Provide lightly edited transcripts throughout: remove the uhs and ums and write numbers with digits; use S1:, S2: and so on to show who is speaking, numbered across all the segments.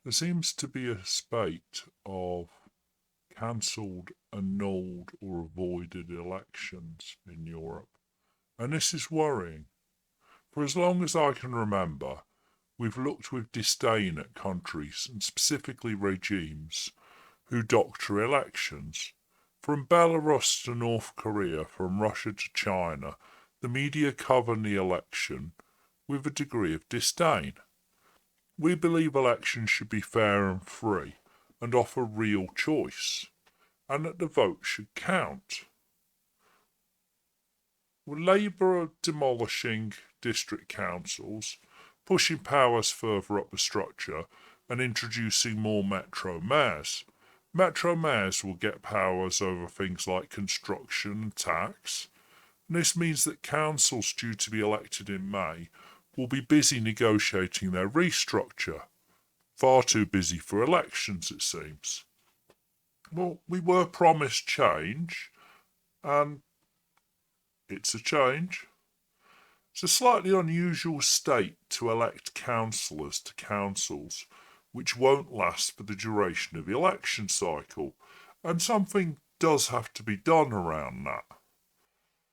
S1: There seems to be a spate of cancelled, annulled, or avoided elections in Europe, and this is worrying. For as long as I can remember, we've looked with disdain at countries, and specifically regimes, who doctor elections. From Belarus to North Korea, from Russia to China, the media cover the election with a degree of disdain. We believe elections should be fair and free and offer real choice, and that the vote should count. With Labour demolishing district councils, pushing powers further up the structure, and introducing more metro mayors. Metro mayors will get powers over things like construction and tax, and this means that councils due to be elected in May will be busy negotiating their restructure. Far too busy for elections, it seems. Well, we were promised change, and it's a change. It's a slightly unusual state to elect councillors to councils, which won't last for the duration of the election cycle, and something does have to be done around that.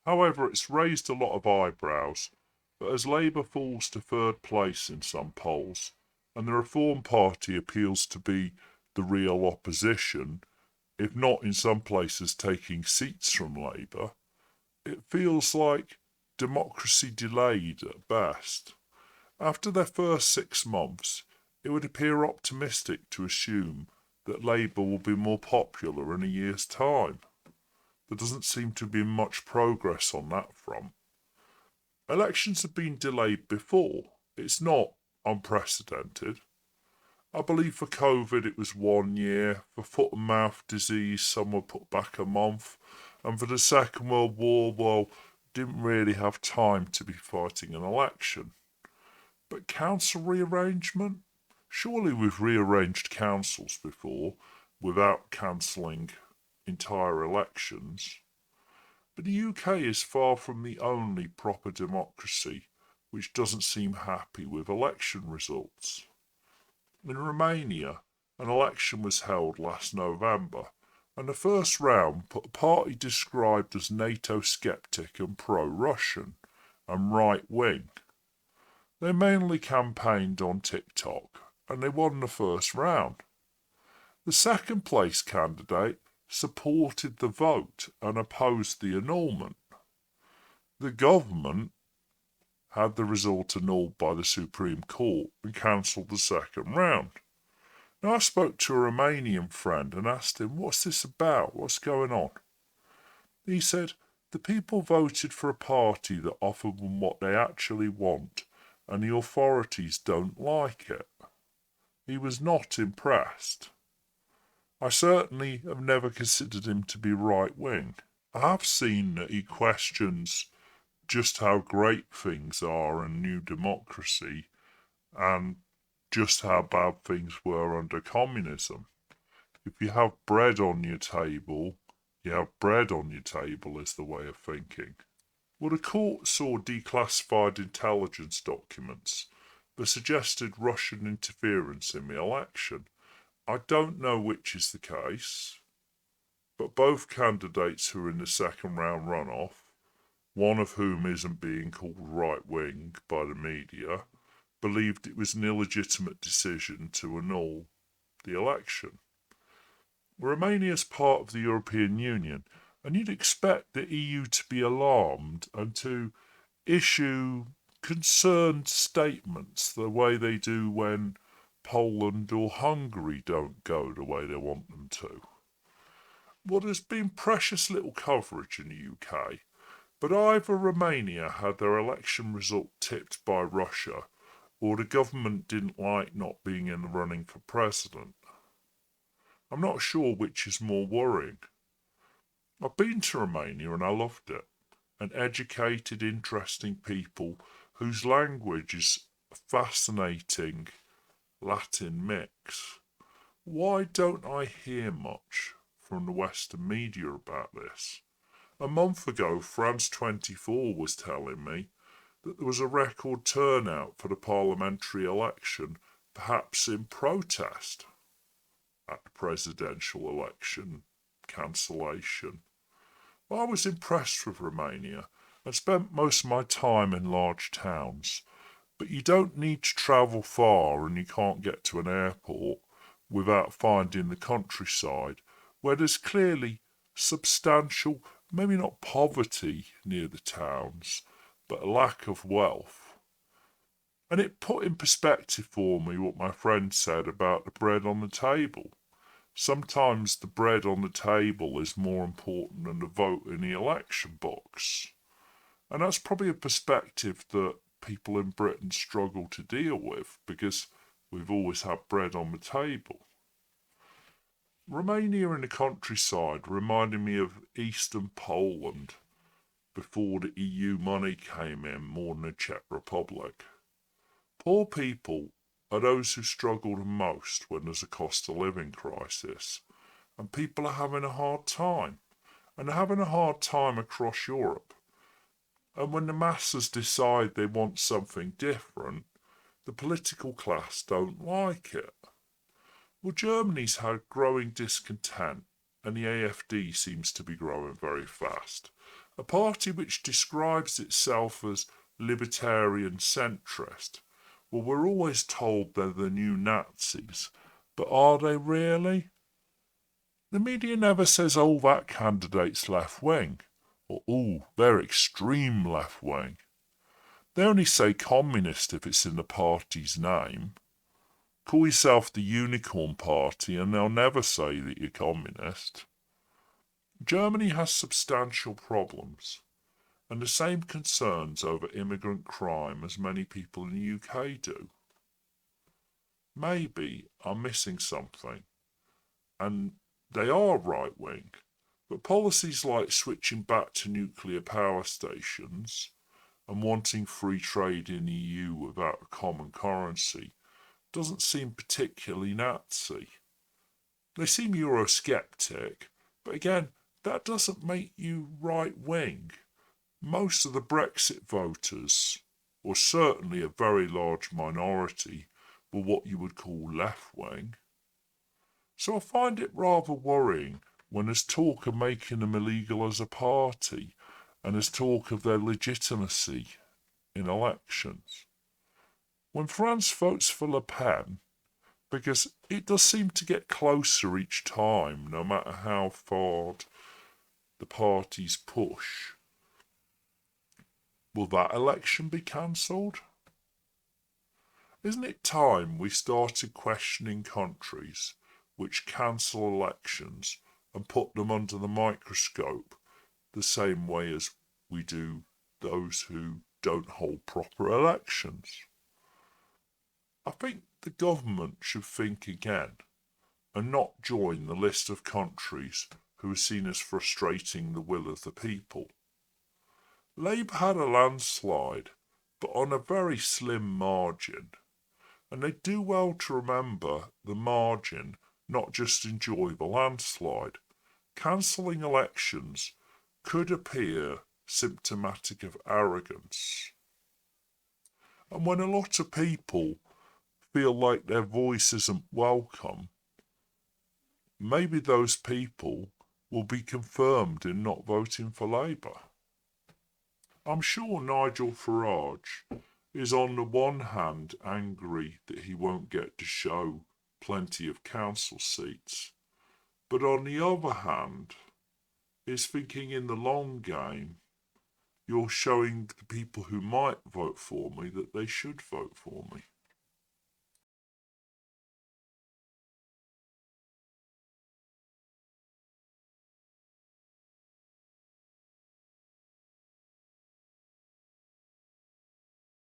S1: However, it's raised a lot of eyebrows that as Labour falls to third place in some polls, and the Reform Party appeals to be the real opposition, if not in some places taking seats from Labour, it feels like democracy delayed at best. After their first 6 months, it would appear optimistic to assume that Labour will be more popular in a year's time. There doesn't seem to be much progress on that front. Elections have been delayed before. It's not unprecedented. I believe for COVID it was 1 year. For foot and mouth disease, some were put back a month. And for the Second World War, well, didn't really have time to be fighting an election. But council rearrangement? Surely we've rearranged councils before without cancelling entire elections. But the UK is far from the only proper democracy which doesn't seem happy with election results. In Romania, an election was held last November, and the first round put a party described as NATO skeptic and pro-Russian and right-wing. They mainly campaigned on TikTok, and they won the first round. The second place candidate supported the vote and opposed the annulment. The government had the result annulled by the Supreme Court and cancelled the second round. Now, I spoke to a Romanian friend and asked him, "What's this about? What's going on?" He said, "The people voted for a party that offered them what they actually want, and the authorities don't like it." He was not impressed. I certainly have never considered him to be right wing. I have seen that he questions just how great things are in new democracy and just how bad things were under communism. If you have bread on your table, you have bread on your table, is the way of thinking. Well, the court saw declassified intelligence documents that suggested Russian interference in the election. I don't know which is the case, but both candidates who are in the second round runoff, one of whom isn't being called right wing by the media, believed it was an illegitimate decision to annul the election. Romania is part of the European Union, and you'd expect the EU to be alarmed and to issue concerned statements the way they do when Poland or Hungary don't go the way they want them to. Well, there's been precious little coverage in the UK, but either Romania had their election result tipped by Russia, or the government didn't like not being in the running for president. I'm not sure which is more worrying. I've been to Romania and I loved it. An educated, interesting people whose language is a fascinating Latin mix. Why don't I hear much from the Western media about this? A month ago, France 24 was telling me that there was a record turnout for the parliamentary election, perhaps in protest at the presidential election cancellation. Well, I was impressed with Romania and spent most of my time in large towns. But you don't need to travel far and you can't get to an airport without finding the countryside where there's clearly substantial, maybe not poverty near the towns, but a lack of wealth. And it put in perspective for me what my friend said about the bread on the table. Sometimes the bread on the table is more important than the vote in the election box. And that's probably a perspective that people in Britain struggle to deal with because we've always had bread on the table. Romania in the countryside reminded me of Eastern Poland before the EU money came in more than the Czech Republic. Poor people are those who struggle the most when there's a cost of living crisis, and people are having a hard time, and they're having a hard time across Europe. And when the masses decide they want something different, the political class don't like it. Well, Germany's had growing discontent, and the AfD seems to be growing very fast. A party which describes itself as libertarian centrist. Well, we're always told they're the new Nazis, but are they really? The media never says, oh, that candidate's left wing, or oh, they're extreme left wing. They only say communist if it's in the party's name. Call yourself the Unicorn Party and they'll never say that you're communist. Germany has substantial problems and the same concerns over immigrant crime as many people in the UK do. Maybe I'm missing something, and they are right-wing, but policies like switching back to nuclear power stations and wanting free trade in the EU without a common currency doesn't seem particularly Nazi. They seem Eurosceptic, but again, that doesn't make you right-wing. Most of the Brexit voters, or certainly a very large minority, were what you would call left-wing. So I find it rather worrying when there's talk of making them illegal as a party and there's talk of their legitimacy in elections. When France votes for Le Pen, because it does seem to get closer each time, no matter how far the parties push, will that election be cancelled? Isn't it time we started questioning countries which cancel elections and put them under the microscope the same way as we do those who don't hold proper elections? I think the government should think again and not join the list of countries who are seen as frustrating the will of the people. Labour had a landslide, but on a very slim margin, and they do well to remember the margin, not just enjoy the landslide. Cancelling elections could appear symptomatic of arrogance. And when a lot of people feel like their voice isn't welcome, maybe those people will be confirmed in not voting for Labour. I'm sure Nigel Farage is on the one hand angry that he won't get to show plenty of council seats, but on the other hand is thinking in the long game, you're showing the people who might vote for me that they should vote for me.